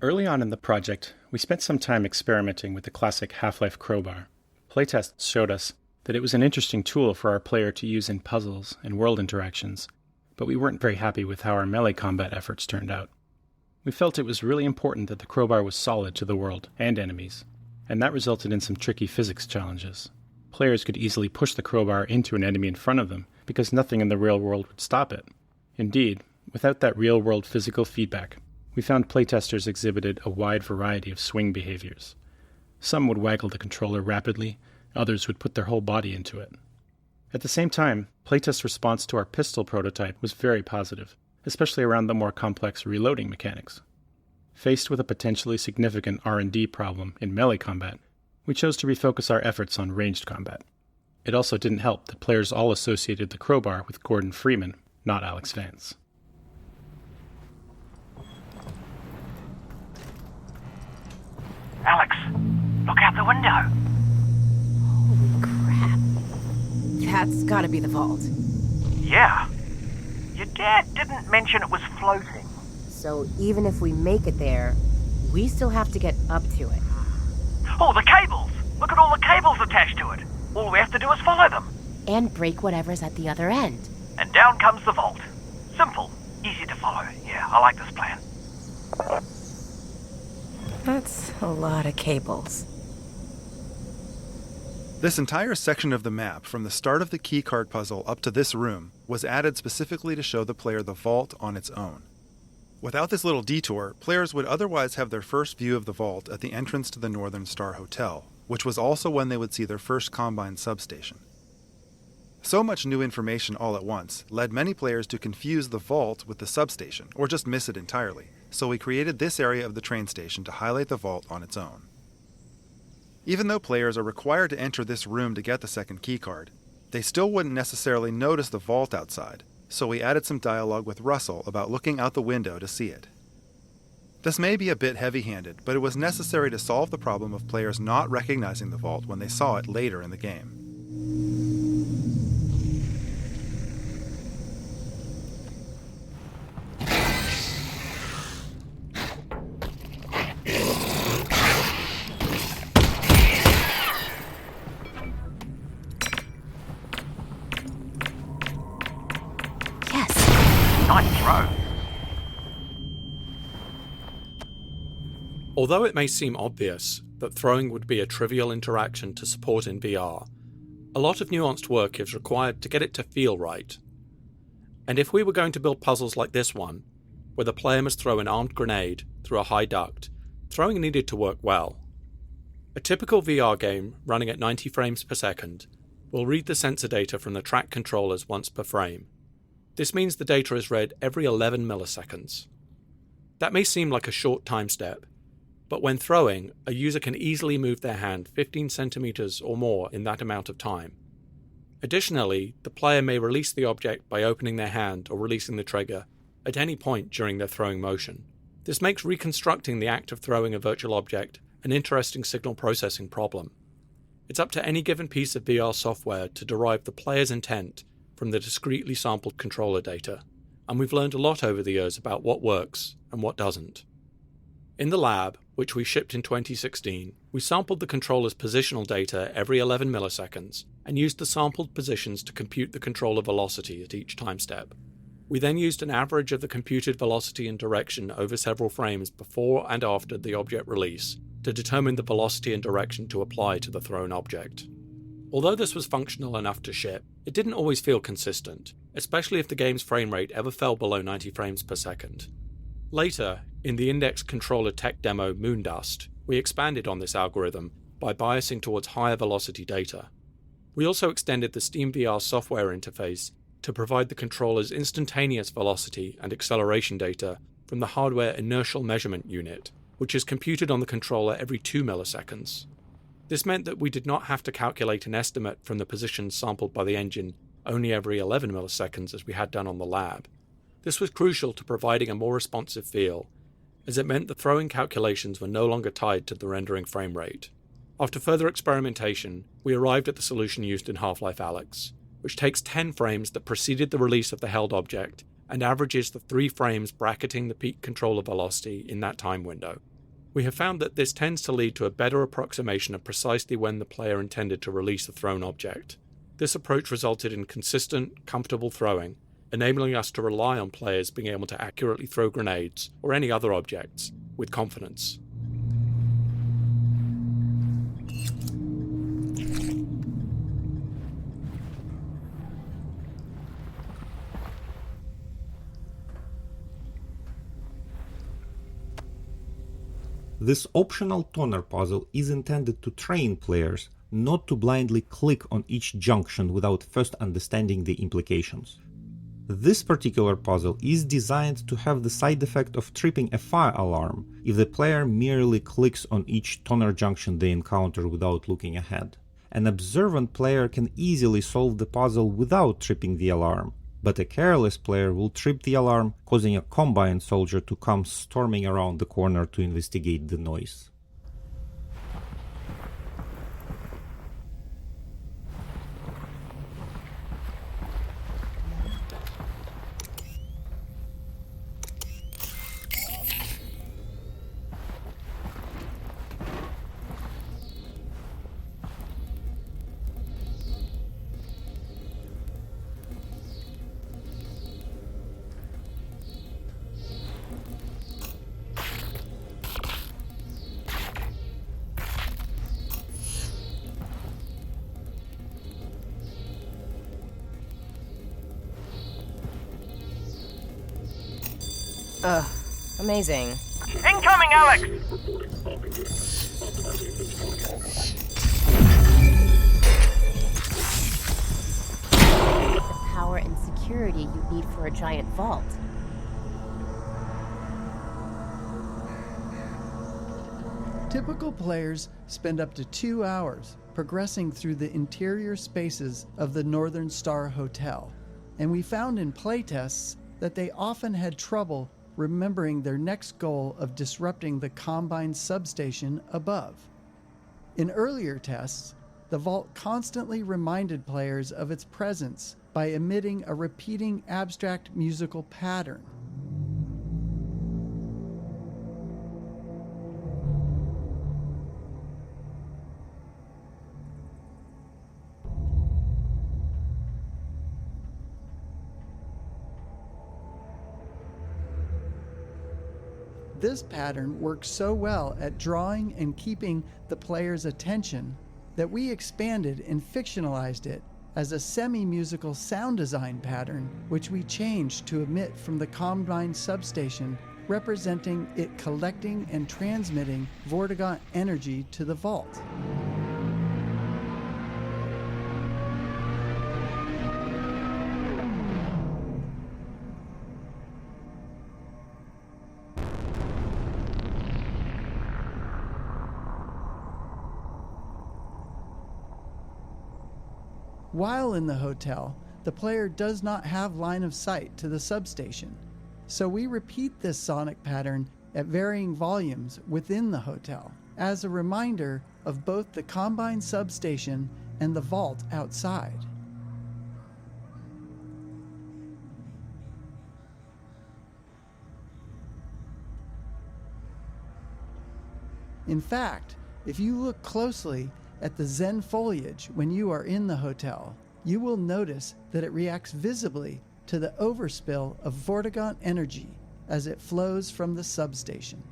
Early on in the project, we spent some time experimenting with the classic Half-Life crowbar. Playtests showed us that it was an interesting tool for our player to use in puzzles and world interactions, but we weren't very happy with how our melee combat efforts turned out. We felt it was really important that the crowbar was solid to the world and enemies, and that resulted in some tricky physics challenges. Players could easily push the crowbar into an enemy in front of them because nothing in the real world would stop it. Indeed, without that real-world physical feedback, we found playtesters exhibited a wide variety of swing behaviors. Some would waggle the controller rapidly, others would put their whole body into it. At the same time, playtest response to our pistol prototype was very positive, especially around the more complex reloading mechanics. Faced with a potentially significant R&D problem in melee combat, we chose to refocus our efforts on ranged combat. It also didn't help that players all associated the crowbar with Gordon Freeman, not Alyx Vance. Alyx, look out the window. Holy crap. That's gotta be the vault. Yeah. Your dad didn't mention it was floating. So even if we make it there, we still have to get up to it. Oh, the cables! Look at all the cables attached to it. All we have to do is follow them. And break whatever's at the other end. And down comes the vault. Simple, easy to follow. Yeah, I like this plan. That's a lot of cables. This entire section of the map, from the start of the keycard puzzle up to this room, was added specifically to show the player the vault on its own. Without this little detour, players would otherwise have their first view of the vault at the entrance to the Northern Star Hotel, which was also when they would see their first Combine substation. So much new information all at once led many players to confuse the vault with the substation, or just miss it entirely, so we created this area of the train station to highlight the vault on its own. Even though players are required to enter this room to get the second keycard, they still wouldn't necessarily notice the vault outside, so we added some dialogue with Russell about looking out the window to see it. This may be a bit heavy-handed, but it was necessary to solve the problem of players not recognizing the vault when they saw it later in the game. Nice throw. Although it may seem obvious that throwing would be a trivial interaction to support in VR, a lot of nuanced work is required to get it to feel right. And if we were going to build puzzles like this one, where the player must throw an armed grenade through a high duct, throwing needed to work well. A typical VR game running at 90 frames per second will read the sensor data from the track controllers once per frame. This means the data is read every 11 milliseconds. That may seem like a short time step, but when throwing, a user can easily move their hand 15 centimeters or more in that amount of time. Additionally, the player may release the object by opening their hand or releasing the trigger at any point during their throwing motion. This makes reconstructing the act of throwing a virtual object an interesting signal processing problem. It's up to any given piece of VR software to derive the player's intent from the discretely sampled controller data, and we've learned a lot over the years about what works and what doesn't. In the lab, which we shipped in 2016, we sampled the controller's positional data every 11 milliseconds and used the sampled positions to compute the controller velocity at each time step. We then used an average of the computed velocity and direction over several frames before and after the object release to determine the velocity and direction to apply to the thrown object. Although this was functional enough to ship, it didn't always feel consistent, especially if the game's frame rate ever fell below 90 frames per second. Later, in the Index controller tech demo Moondust, we expanded on this algorithm by biasing towards higher velocity data. We also extended the SteamVR software interface to provide the controller's instantaneous velocity and acceleration data from the hardware inertial measurement unit, which is computed on the controller every 2 milliseconds. This meant that we did not have to calculate an estimate from the positions sampled by the engine only every 11 milliseconds as we had done on the lab. This was crucial to providing a more responsive feel, as it meant the throwing calculations were no longer tied to the rendering frame rate. After further experimentation, we arrived at the solution used in Half-Life Alyx, which takes 10 frames that preceded the release of the held object and averages the 3 frames bracketing the peak controller velocity in that time window. We have found that this tends to lead to a better approximation of precisely when the player intended to release the thrown object. This approach resulted in consistent, comfortable throwing, enabling us to rely on players being able to accurately throw grenades or any other objects with confidence. This optional toner puzzle is intended to train players not to blindly click on each junction without first understanding the implications. This particular puzzle is designed to have the side effect of tripping a fire alarm if the player merely clicks on each toner junction they encounter without looking ahead. An observant player can easily solve the puzzle without tripping the alarm, but a careless player will trip the alarm, causing a Combine soldier to come storming around the corner to investigate the noise. Ugh, amazing. Incoming, Alyx! The power and security you need for a giant vault. Typical players spend up to 2 hours progressing through the interior spaces of the Northern Star Hotel, and we found in playtests that they often had trouble remembering their next goal of disrupting the Combine substation above. In earlier tests, the vault constantly reminded players of its presence by emitting a repeating abstract musical pattern. This pattern works so well at drawing and keeping the player's attention that we expanded and fictionalized it as a semi-musical sound design pattern, which we changed to emit from the Combine substation, representing it collecting and transmitting Vortigaunt energy to the vault. While in the hotel, the player does not have line of sight to the substation, so we repeat this sonic pattern at varying volumes within the hotel, as a reminder of both the Combine substation and the vault outside. In fact, if you look closely at the Zen foliage when you are in the hotel, you will notice that it reacts visibly to the overspill of Vortigaunt energy as it flows from the substation.